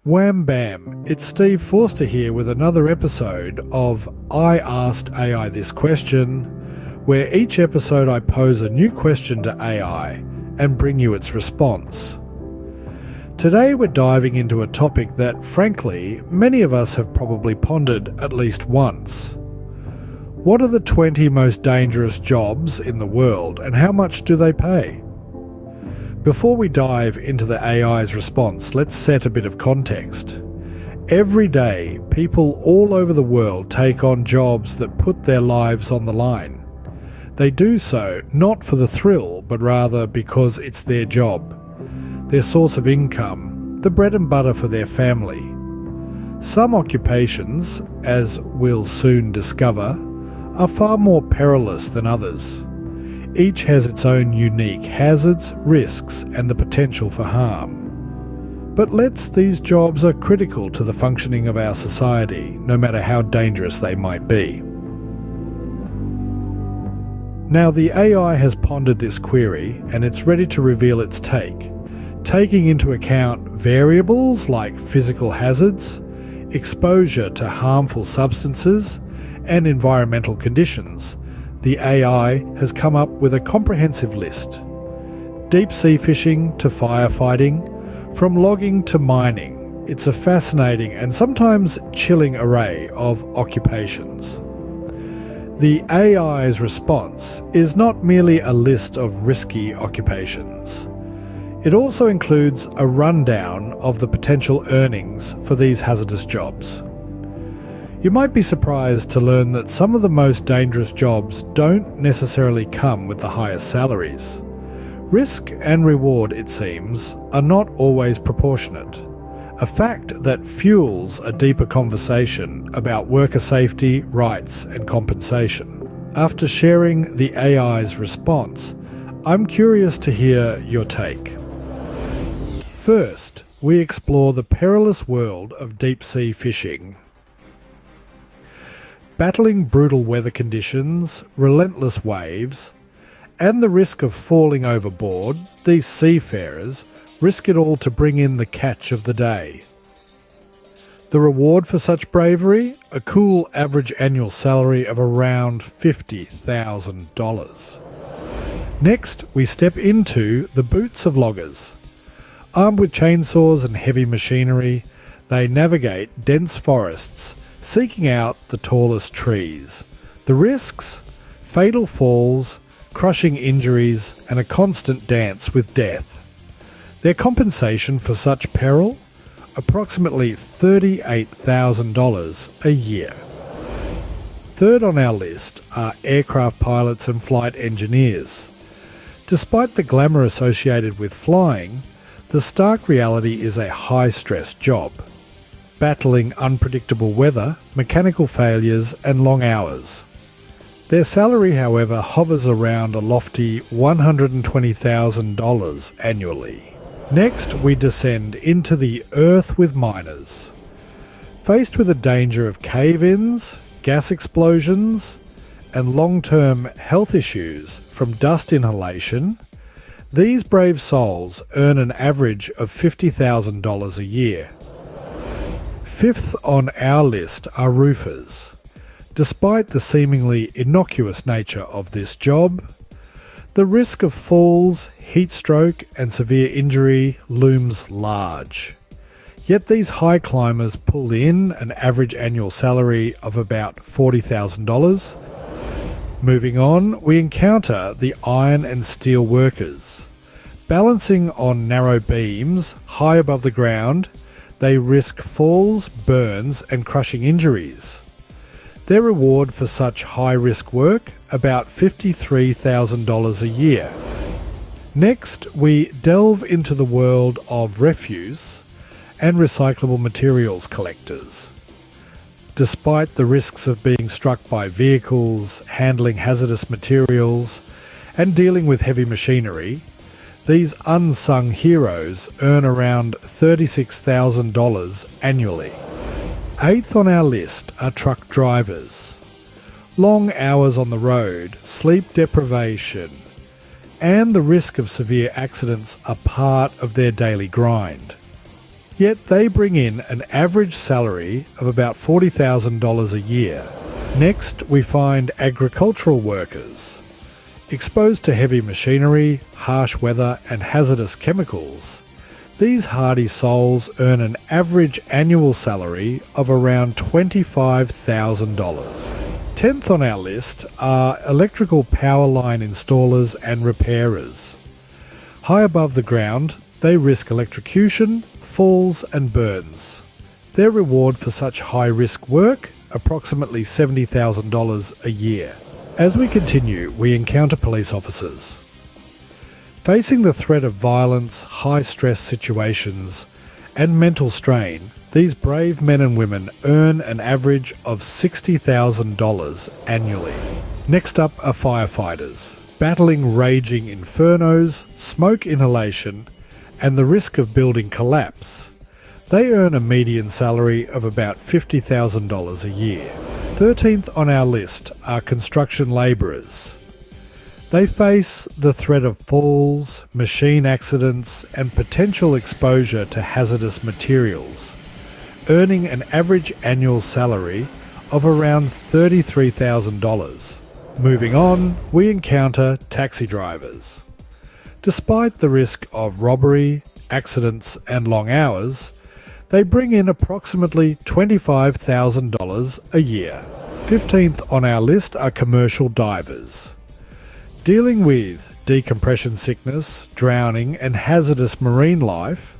Wham bam, it's Steve Forster here with another episode of I Asked AI This Question, where each episode I pose a new question to AI and bring you its response. Today we're diving into a topic that, frankly, many of us have probably pondered at least once. What are the 20 most dangerous jobs in the world and how much do they pay? Before we dive into the AI's response, let's set a bit of context. Every day, people all over the world take on jobs that put their lives on the line. They do so not for the thrill, but rather because it's their job, their source of income, the bread and butter for their family. Some occupations, as we'll soon discover, are far more perilous than others. Each has its own unique hazards, risks, and the potential for harm. But these jobs are critical to the functioning of our society, no matter how dangerous they might be. Now, the AI has pondered this query, and it's ready to reveal its take, taking into account variables like physical hazards, exposure to harmful substances, and environmental conditions. The AI has come up with a comprehensive list. Deep sea fishing to firefighting, from logging to mining. It's a fascinating and sometimes chilling array of occupations. The AI's response is not merely a list of risky occupations. It also includes a rundown of the potential earnings for these hazardous jobs. You might be surprised to learn that some of the most dangerous jobs don't necessarily come with the highest salaries. Risk and reward, it seems, are not always proportionate, a fact that fuels a deeper conversation about worker safety, rights, and compensation. After sharing the AI's response, I'm curious to hear your take. First, we explore the perilous world of deep-sea fishing. Battling brutal weather conditions, relentless waves, and the risk of falling overboard, these seafarers risk it all to bring in the catch of the day. The reward for such bravery? A cool average annual salary of around $50,000. Next, we step into the boots of loggers. Armed with chainsaws and heavy machinery, they navigate dense forests, seeking out the tallest trees. The risks? Fatal falls, crushing injuries, and a constant dance with death. Their compensation for such peril? Approximately $38,000 a year. Third on our list are aircraft pilots and flight engineers. Despite the glamour associated with flying, the stark reality is a high-stress job. Battling unpredictable weather, mechanical failures, and long hours. Their salary, however, hovers around a lofty $120,000 annually. Next, we descend into the earth with miners. Faced with the danger of cave-ins, gas explosions, and long-term health issues from dust inhalation, these brave souls earn an average of $50,000 a year. Fifth on our list are roofers. Despite the seemingly innocuous nature of this job, the risk of falls, heat stroke, and severe injury looms large. Yet these high climbers pull in an average annual salary of about $40,000. Moving on, we encounter the iron and steel workers. Balancing on narrow beams high above the ground, they risk falls, burns, and crushing injuries. Their reward for such high-risk work? About $53,000 a year. Next, we delve into the world of refuse and recyclable materials collectors. Despite the risks of being struck by vehicles, handling hazardous materials, and dealing with heavy machinery, these unsung heroes earn around $36,000 annually. Eighth on our list are truck drivers. Long hours on the road, sleep deprivation, and the risk of severe accidents are part of their daily grind. Yet they bring in an average salary of about $40,000 a year. Next, we find agricultural workers. Exposed to heavy machinery, harsh weather and hazardous chemicals, these hardy souls earn an average annual salary of around $25,000. 10th on our list are electrical power line installers and repairers. High above the ground, they risk electrocution, falls and burns. Their reward for such high-risk work, approximately $70,000 a year. As we continue, we encounter police officers. Facing the threat of violence, high-stress situations, and mental strain, these brave men and women earn an average of $60,000 annually. Next up are firefighters. Battling raging infernos, smoke inhalation, and the risk of building collapse, they earn a median salary of about $50,000 a year. 13th on our list are construction labourers. They face the threat of falls, machine accidents, and potential exposure to hazardous materials, earning an average annual salary of around $33,000. Moving on, we encounter taxi drivers. Despite the risk of robbery, accidents, and long hours, they bring in approximately $25,000 a year. 15th on our list are commercial divers. Dealing with decompression sickness, drowning, and hazardous marine life,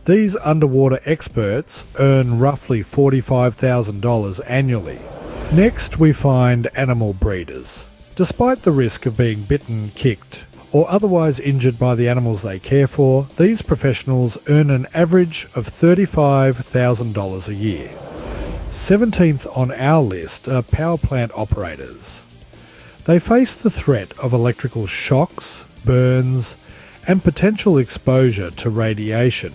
these underwater experts earn roughly $45,000 annually. Next, we find animal breeders. Despite the risk of being bitten, kicked, or otherwise injured by the animals they care for, these professionals earn an average of $35,000 a year. 17th on our list are power plant operators. They face the threat of electrical shocks, burns, and potential exposure to radiation,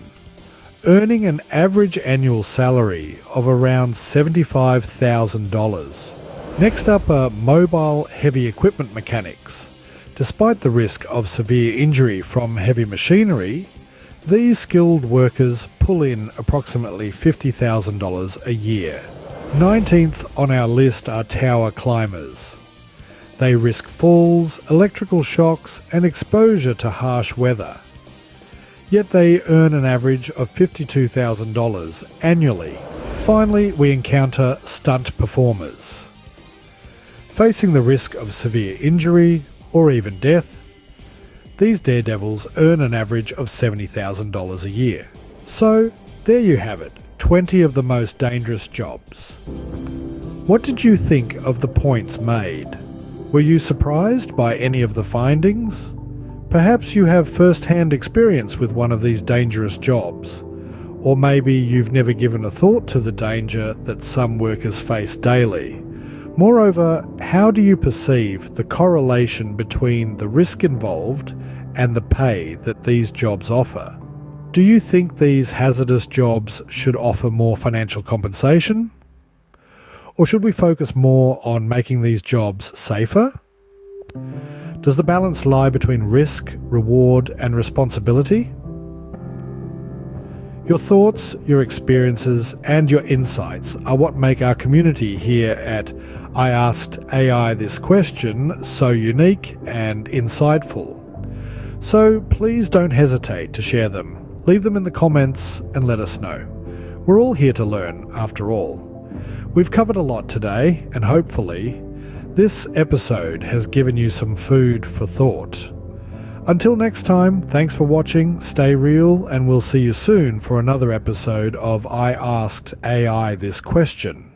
earning an average annual salary of around $75,000. Next up are mobile heavy equipment mechanics. Despite the risk of severe injury from heavy machinery, these skilled workers pull in approximately $50,000 a year. 19th on our list are tower climbers. They risk falls, electrical shocks, and exposure to harsh weather. Yet they earn an average of $52,000 annually. Finally, we encounter stunt performers. Facing the risk of severe injury or even death, these daredevils earn an average of $70,000 a year. So, there you have it, 20 of the most dangerous jobs. What did you think of the points made? Were you surprised by any of the findings? Perhaps you have first-hand experience with one of these dangerous jobs, or maybe you've never given a thought to the danger that some workers face daily. Moreover, how do you perceive the correlation between the risk involved and the pay that these jobs offer? Do you think these hazardous jobs should offer more financial compensation? Or should we focus more on making these jobs safer? Does the balance lie between risk, reward, and responsibility? Your thoughts, your experiences, and your insights are what make our community here at I Asked AI This Question so unique and insightful. So please don't hesitate to share them. Leave them in the comments and let us know. We're all here to learn, after all. We've covered a lot today, and hopefully, this episode has given you some food for thought. Until next time, thanks for watching, stay real, and we'll see you soon for another episode of I Asked AI This Question.